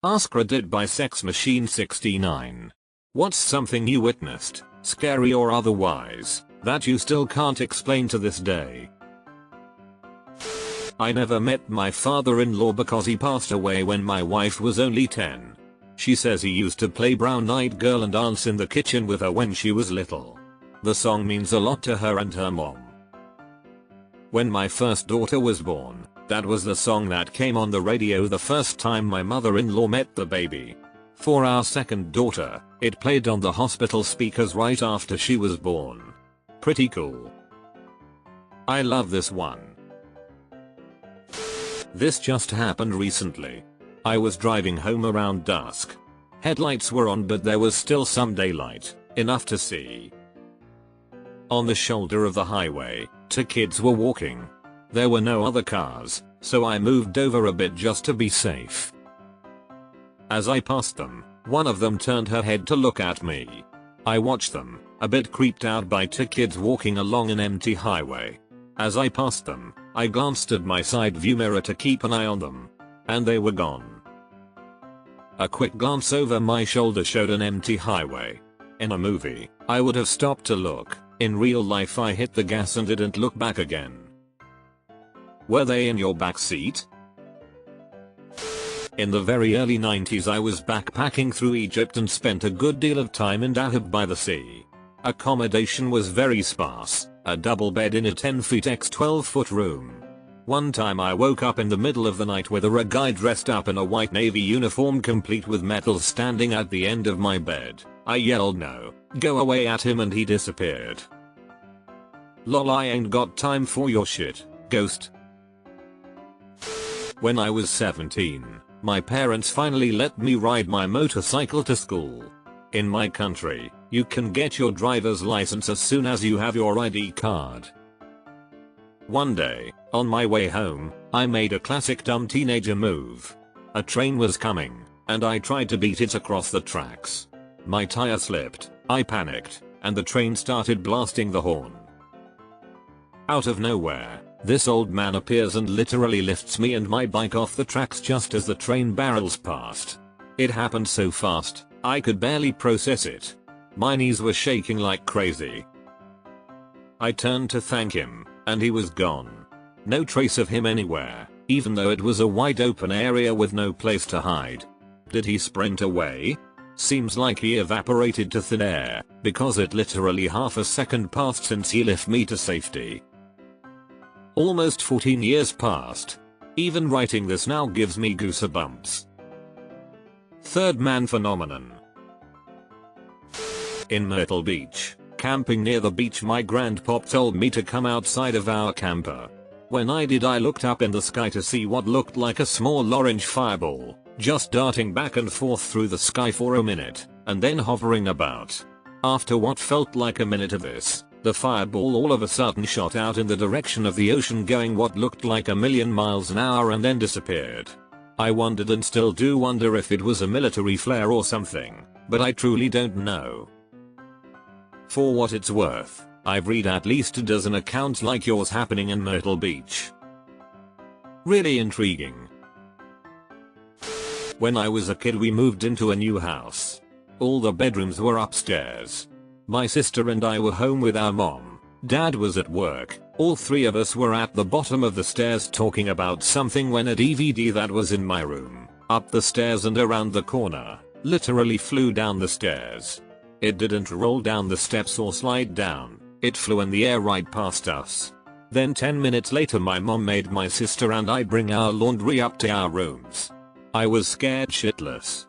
AskReddit by Sex Machine 69. What's something you witnessed, scary or otherwise, that you still can't explain to this day? I never met my father-in-law because he passed away when my wife was only 10. She says he used to play Brown-Eyed Girl and dance in the kitchen with her when she was little. The song means a lot to her and her mom. When my first daughter was born, that was the song that came on the radio the first time my mother-in-law met the baby. For our second daughter, it played on the hospital speakers right after she was born. Pretty cool. I love this one. This just happened recently. I was driving home around dusk. Headlights were on but there was still some daylight, enough to see. On the shoulder of the highway, two kids were walking. There were no other cars, so I moved over a bit just to be safe. As I passed them, one of them turned her head to look at me. I watched them, a bit creeped out by two kids walking along an empty highway. As I passed them, I glanced at my side view mirror to keep an eye on them. And they were gone. A quick glance over my shoulder showed an empty highway. In a movie, I would have stopped to look. In real life I hit the gas and didn't look back again. Were they in your backseat? In the very early 90s I was backpacking through Egypt and spent a good deal of time in Dahab by the sea. Accommodation was very sparse, a double bed in a 10 feet x 12 foot room. One time I woke up in the middle of the night with a guy dressed up in a white navy uniform complete with medals standing at the end of my bed. I yelled no, go away at him and he disappeared. Lol, I ain't got time for your shit, ghost. When I was 17, my parents finally let me ride my motorcycle to school. In my country, you can get your driver's license as soon as you have your ID card. One day, on my way home, I made a classic dumb teenager move. A train was coming, and I tried to beat it across the tracks. My tire slipped, I panicked, and the train started blasting the horn. Out of nowhere, this old man appears and literally lifts me and my bike off the tracks just as the train barrels past. It happened so fast, I could barely process it. My knees were shaking like crazy. I turned to thank him, and he was gone. No trace of him anywhere, even though it was a wide open area with no place to hide. Did he sprint away? Seems like he evaporated to thin air, because it literally half a second passed since he left me to safety. Almost 14 years passed. Even writing this now gives me goosebumps. Third man phenomenon. In Myrtle Beach, camping near the beach, my grandpop told me to come outside of our camper. When I did, I looked up in the sky to see what looked like a small orange fireball, just darting back and forth through the sky for a minute, and then hovering about. After what felt like a minute of this, the fireball all of a sudden shot out in the direction of the ocean going what looked like a million miles an hour and then disappeared. I wondered and still do wonder if it was a military flare or something, but I truly don't know. For what it's worth, I've read at least a dozen accounts like yours happening in Myrtle Beach. Really intriguing. When I was a kid we moved into a new house. All the bedrooms were upstairs. My sister and I were home with our mom. Dad was at work. All three of us were at the bottom of the stairs talking about something when a DVD that was in my room, up the stairs and around the corner, literally flew down the stairs. It didn't roll down the steps or slide down, it flew in the air right past us. Then 10 minutes later my mom made my sister and I bring our laundry up to our rooms. I was scared shitless.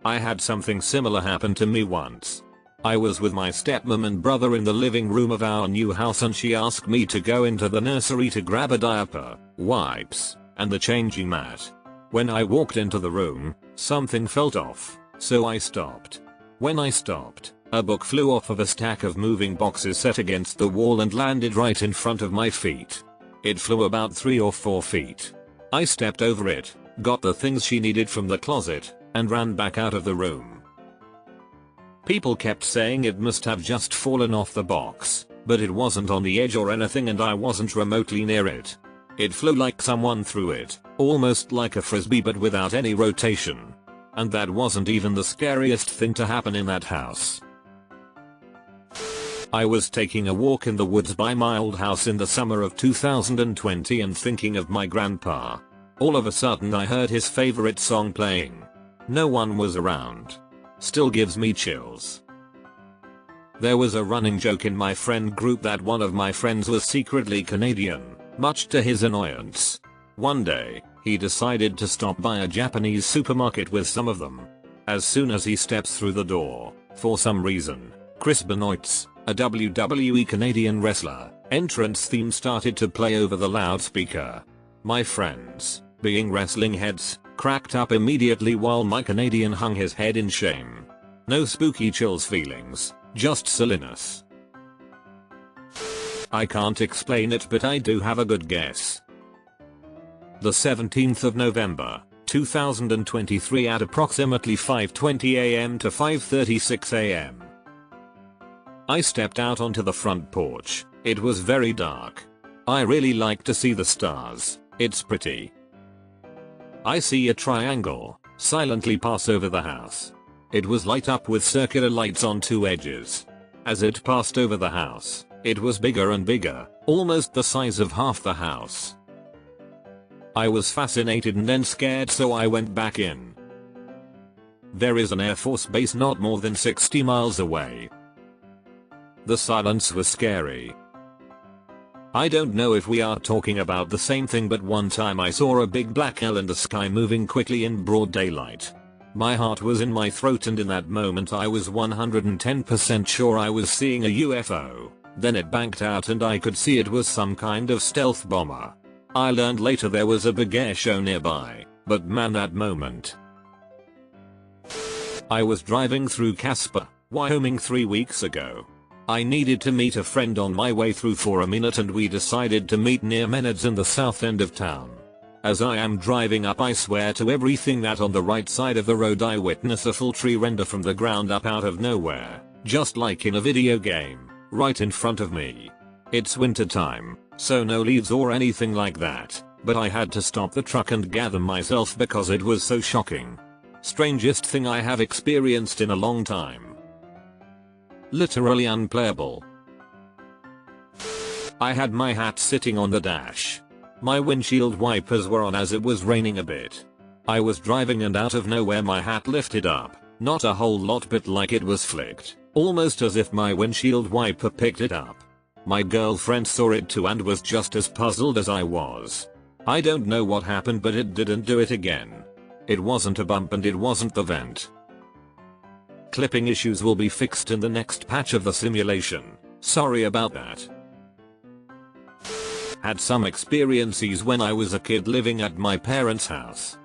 I had something similar happen to me once. I was with my stepmom and brother in the living room of our new house and she asked me to go into the nursery to grab a diaper, wipes, and the changing mat. When I walked into the room, something felt off, so I stopped. When I stopped, a book flew off of a stack of moving boxes set against the wall and landed right in front of my feet. It flew about 3 or 4 feet. I stepped over it, got the things she needed from the closet, and ran back out of the room. People kept saying it must have just fallen off the box, but it wasn't on the edge or anything and I wasn't remotely near it. It flew like someone threw it, almost like a frisbee but without any rotation. And that wasn't even the scariest thing to happen in that house. I was taking a walk in the woods by my old house in the summer of 2020 and thinking of my grandpa. All of a sudden I heard his favorite song playing. No one was around. Still gives me chills. There was a running joke in my friend group that one of my friends was secretly Canadian, much to his annoyance. One day, he decided to stop by a Japanese supermarket with some of them. As soon as he steps through the door, for some reason, Chris Benoit's, a WWE Canadian wrestler, entrance theme started to play over the loudspeaker. My friends, being wrestling heads, cracked up immediately while my Canadian hung his head in shame. No spooky chills feelings, just silliness. I can't explain it but I do have a good guess. The 17th of November, 2023 at approximately 5:20 am to 5:36 am. I stepped out onto the front porch. It was very dark. I really like to see the stars, it's pretty. I see a triangle silently pass over the house. It was lit up with circular lights on two edges. As it passed over the house, it was bigger and bigger, almost the size of half the house. I was fascinated and then scared, so I went back in. There is an Air Force base not more than 60 miles away. The silence was scary. I don't know if we are talking about the same thing, but one time I saw a big black L in the sky moving quickly in broad daylight. My heart was in my throat and in that moment I was 110% sure I was seeing a UFO. Then it banked out and I could see it was some kind of stealth bomber. I learned later there was a big air show nearby, but man, that moment. I was driving through Casper, Wyoming 3 weeks ago. I needed to meet a friend on my way through for a minute and we decided to meet near Menards in the south end of town. As I am driving up, I swear to everything that on the right side of the road I witness a full tree render from the ground up out of nowhere, just like in a video game, right in front of me. It's winter time, so no leaves or anything like that, but I had to stop the truck and gather myself because it was so shocking. Strangest thing I have experienced in a long time. Literally unplayable. I had my hat sitting on the dash. My windshield wipers were on as it was raining a bit. I was driving and out of nowhere my hat lifted up, not a whole lot but like it was flicked, almost as if my windshield wiper picked it up. My girlfriend saw it too and was just as puzzled as I was. I don't know what happened but it didn't do it again. It wasn't a bump and it wasn't the vent. Clipping issues will be fixed in the next patch of the simulation. Sorry about that. Had some experiences when I was a kid living at my parents' house.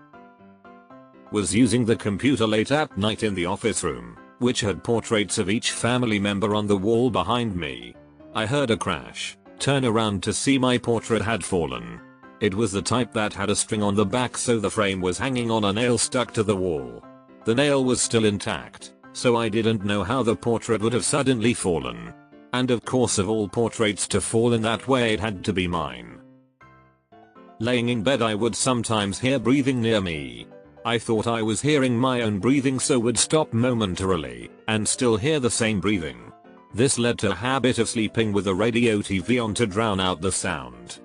Was using the computer late at night in the office room, which had portraits of each family member on the wall behind me. I heard a crash, turn around to see my portrait had fallen. It was the type that had a string on the back, so the frame was hanging on a nail stuck to the wall. The nail was still intact, so I didn't know how the portrait would have suddenly fallen. And of course, of all portraits to fall in that way, it had to be mine. Laying in bed, I would sometimes hear breathing near me. I thought I was hearing my own breathing, so would stop momentarily and still hear the same breathing. This led to a habit of sleeping with a radio TV on to drown out the sound.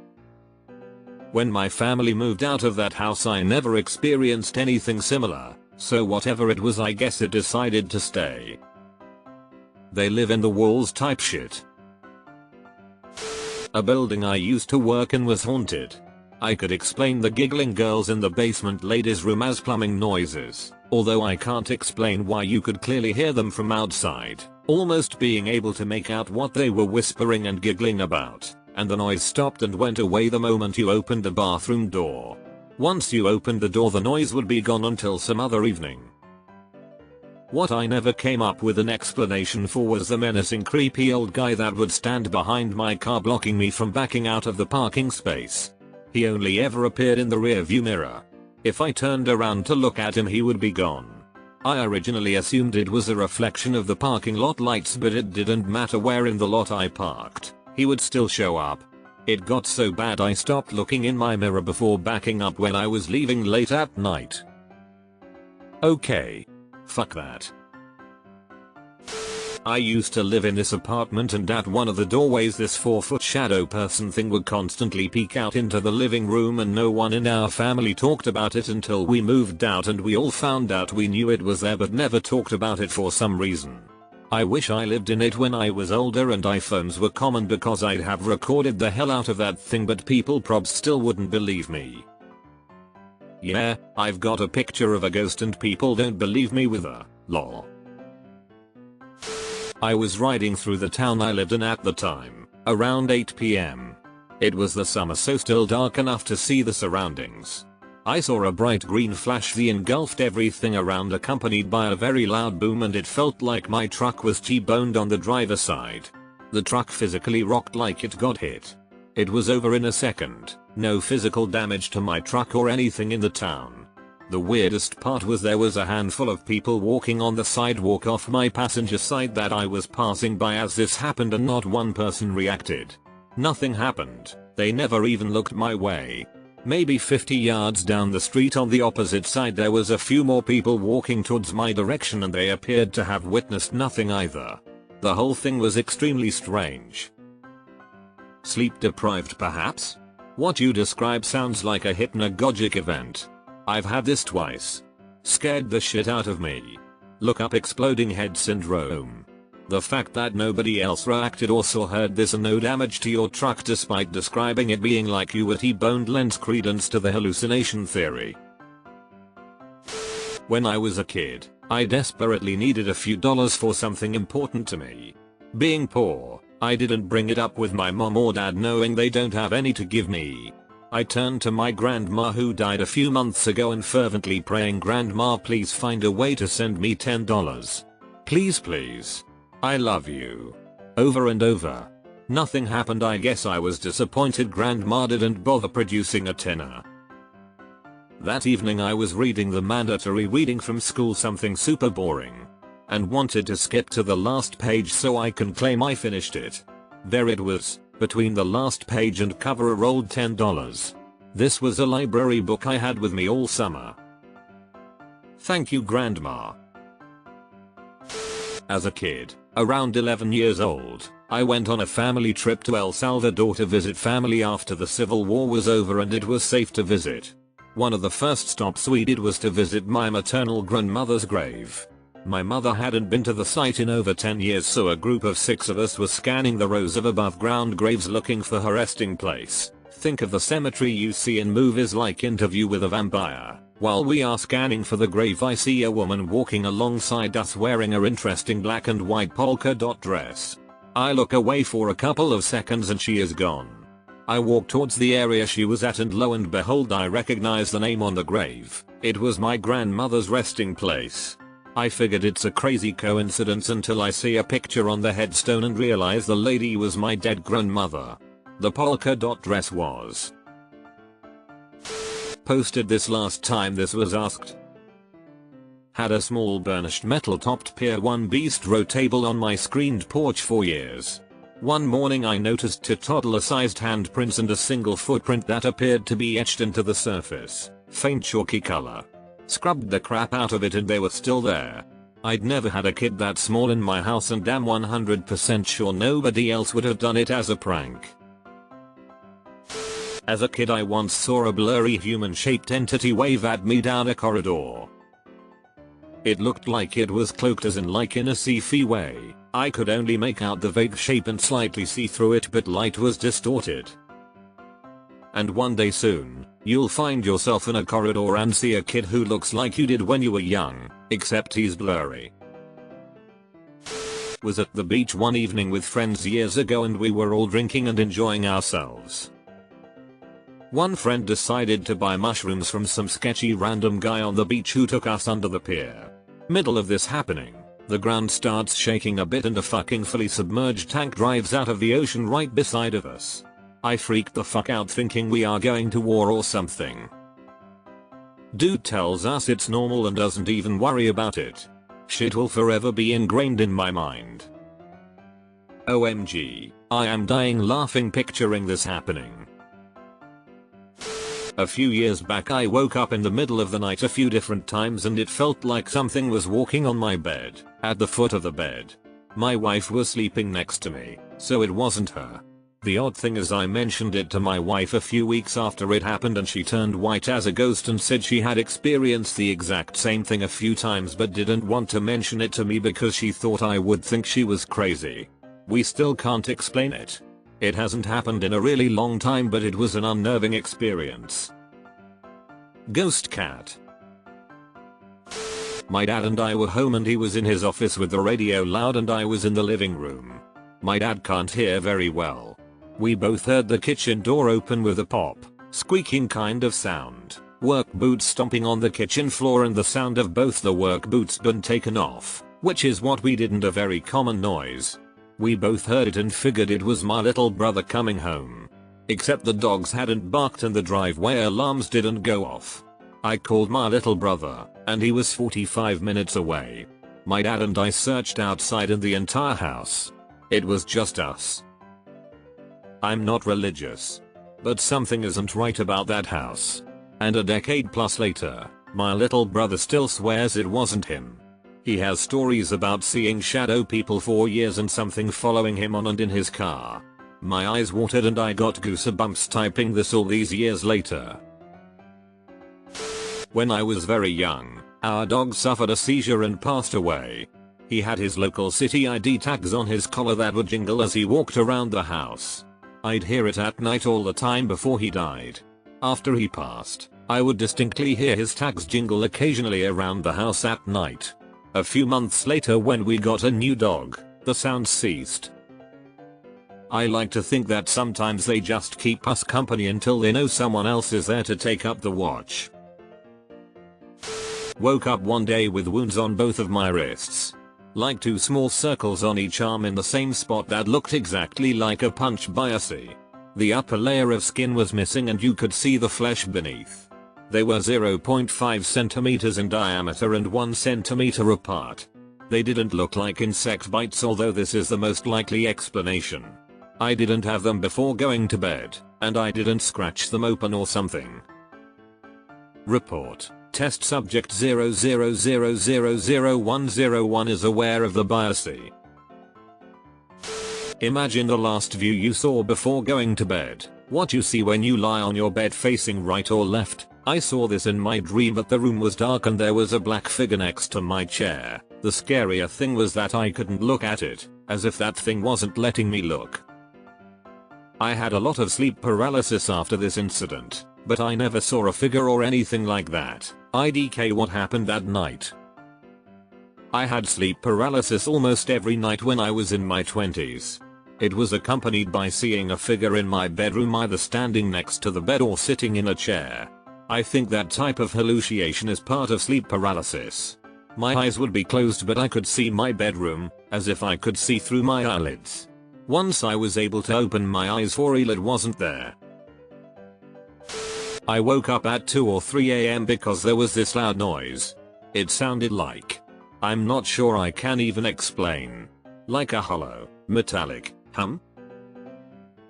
When my family moved out of that house, I never experienced anything similar, so whatever it was, I guess it decided to stay. They live in the walls type shit. A building I used to work in was haunted. I could explain the giggling girls in the basement ladies' room as plumbing noises, although I can't explain why you could clearly hear them from outside, almost being able to make out what they were whispering and giggling about, and the noise stopped and went away the moment you opened the bathroom door. Once you opened the door, the noise would be gone until some other evening. What I never came up with an explanation for was the menacing, creepy old guy that would stand behind my car blocking me from backing out of the parking space. He only ever appeared in the rearview mirror. If I turned around to look at him, he would be gone. I originally assumed it was a reflection of the parking lot lights, but it didn't matter where in the lot I parked, he would still show up. It got so bad I stopped looking in my mirror before backing up when I was leaving late at night. Okay. Fuck that. I used to live in this apartment, and at one of the doorways this 4-foot shadow person thing would constantly peek out into the living room, and no one in our family talked about it until we moved out, and we all found out we knew it was there but never talked about it for some reason. I wish I lived in it when I was older and iPhones were common, because I'd have recorded the hell out of that thing, but people probs still wouldn't believe me. Yeah, I've got a picture of a ghost and people don't believe me with a lol. I was riding through the town I lived in at the time, around 8 PM. It was the summer, so still dark enough to see the surroundings. I saw a bright green flash that engulfed everything around, accompanied by a very loud boom, and it felt like my truck was T-boned on the driver's side. The truck physically rocked like it got hit. It was over in a second, no physical damage to my truck or anything in the town. The weirdest part was there was a handful of people walking on the sidewalk off my passenger side that I was passing by as this happened, and not one person reacted. Nothing happened, they never even looked my way. Maybe 50 yards down the street on the opposite side there was a few more people walking towards my direction, and they appeared to have witnessed nothing either. The whole thing was extremely strange. Sleep deprived perhaps? What you describe sounds like a hypnagogic event. I've had this twice. Scared the shit out of me. Look up exploding head syndrome. The fact that nobody else reacted or saw heard this and no damage to your truck despite describing it being like you were T-boned lends credence to the hallucination theory. When I was a kid, I desperately needed a few dollars for something important to me. Being poor, I didn't bring it up with my mom or dad, knowing they don't have any to give me. I turned to my grandma, who died a few months ago, and fervently praying, "Grandma, please find a way to send me $10. Please, please. I love you." Over and over. Nothing happened. I guess I was disappointed Grandma didn't bother producing a tenner. That evening I was reading the mandatory reading from school, something super boring, and wanted to skip to the last page so I can claim I finished it. There it was, between the last page and cover, a rolled $10. This was a library book I had with me all summer. Thank you, Grandma. As a kid, around 11 years old, I went on a family trip to El Salvador to visit family after the Civil War was over and it was safe to visit. One of the first stops we did was to visit my maternal grandmother's grave. My mother hadn't been to the site in over 10 years, so a group of 6 of us was scanning the rows of above ground graves looking for her resting place. Think of the cemetery you see in movies like Interview with a Vampire. While we are scanning for the grave, I see a woman walking alongside us wearing her interesting black and white polka dot dress. I look away for a couple of seconds and she is gone. I walk towards the area she was at, and lo and behold, I recognize the name on the grave. It was my grandmother's resting place. I figured it's a crazy coincidence until I see a picture on the headstone and realize the lady was my dead grandmother. The polka dot dress was posted this last time this was asked. Had a small burnished metal topped Pier 1 bistro table on my screened porch for years. One morning I noticed 2 toddler-sized handprints and a single footprint that appeared to be etched into the surface, faint chalky color. Scrubbed the crap out of it and they were still there. I'd never had a kid that small in my house, and damn 100% sure nobody else would have done it as a prank. As a kid I once saw a blurry human-shaped entity wave at me down a corridor. It looked like it was cloaked, as in like in a sci-fi way. I could only make out the vague shape and slightly see through it, but light was distorted. And one day soon, you'll find yourself in a corridor and see a kid who looks like you did when you were young, except he's blurry. Was at the beach one evening with friends years ago, and we were all drinking and enjoying ourselves. One friend decided to buy mushrooms from some sketchy random guy on the beach who took us under the pier. Middle of this happening, the ground starts shaking a bit and a fucking fully submerged tank drives out of the ocean right beside of us. I freaked the fuck out thinking we are going to war or something. Dude tells us it's normal and doesn't even worry about it. Shit will forever be ingrained in my mind. OMG, I am dying laughing picturing this happening. A few years back I woke up in the middle of the night a few different times and it felt like something was walking on my bed, at the foot of the bed. My wife was sleeping next to me, so it wasn't her. The odd thing is I mentioned it to my wife a few weeks after it happened and she turned white as a ghost and said she had experienced the exact same thing a few times but didn't want to mention it to me because she thought I would think she was crazy. We still can't explain it. It hasn't happened in a really long time but it was an unnerving experience. Ghost cat. My dad and I were home and he was in his office with the radio loud and I was in the living room. My dad can't hear very well. We both heard the kitchen door open with a pop, squeaking kind of sound, work boots stomping on the kitchen floor and the sound of both the work boots being taken off, which is what we did and a very common noise. We both heard it and figured it was my little brother coming home. Except the dogs hadn't barked and the driveway alarms didn't go off. I called my little brother, and he was 45 minutes away. My dad and I searched outside in the entire house. It was just us. I'm not religious, but something isn't right about that house. And a decade plus later, my little brother still swears it wasn't him. He has stories about seeing shadow people for years and something following him on and in his car. My eyes watered and I got goosebumps typing this all these years later. When I was very young, our dog suffered a seizure and passed away. He had his local city ID tags on his collar that would jingle as he walked around the house. I'd hear it at night all the time before he died. After he passed, I would distinctly hear his tags jingle occasionally around the house at night. A few months later when we got a new dog, the sound ceased. I like to think that sometimes they just keep us company until they know someone else is there to take up the watch. Woke up one day with wounds on both of my wrists. Like two small circles on each arm in the same spot that looked exactly like a punch biopsy. The upper layer of skin was missing and you could see the flesh beneath. They were 0.5 centimeters in diameter and 1 centimeter apart. They didn't look like insect bites, although this is the most likely explanation. I didn't have them before going to bed, and I didn't scratch them open or something. Report. Test subject 00000101 is aware of the biopsy. Imagine the last view you saw before going to bed. What you see when you lie on your bed facing right or left. I saw this in my dream, but the room was dark and there was a black figure next to my chair. The scarier thing was that I couldn't look at it, as if that thing wasn't letting me look. I had a lot of sleep paralysis after this incident, but I never saw a figure or anything like that. IDK, what happened that night? I had sleep paralysis almost every night when I was in my 20s. It was accompanied by seeing a figure in my bedroom either standing next to the bed or sitting in a chair. I think that type of hallucination is part of sleep paralysis. My eyes would be closed but I could see my bedroom, as if I could see through my eyelids. Once I was able to open my eyes for real, it wasn't there. I woke up at 2 or 3 AM because there was this loud noise. It sounded like, I'm not sure I can even explain. Like a hollow, metallic hum.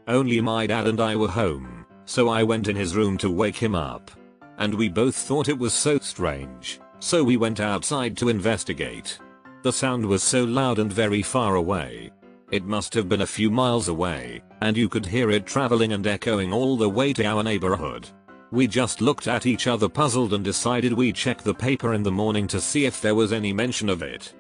Only my dad and I were home, so I went in his room to wake him up. And we both thought it was so strange, so we went outside to investigate. The sound was so loud and very far away. It must have been a few miles away, and you could hear it traveling and echoing all the way to our neighborhood. We just looked at each other puzzled and decided we'd check the paper in the morning to see if there was any mention of it.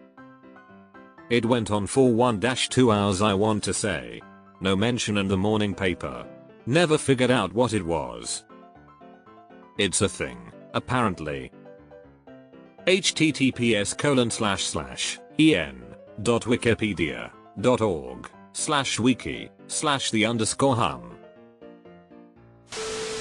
It went on for 1-2 hours, I want to say. No mention in the morning paper. Never figured out what it was. It's a thing, apparently. https://en.wikipedia.org/wiki/the_hum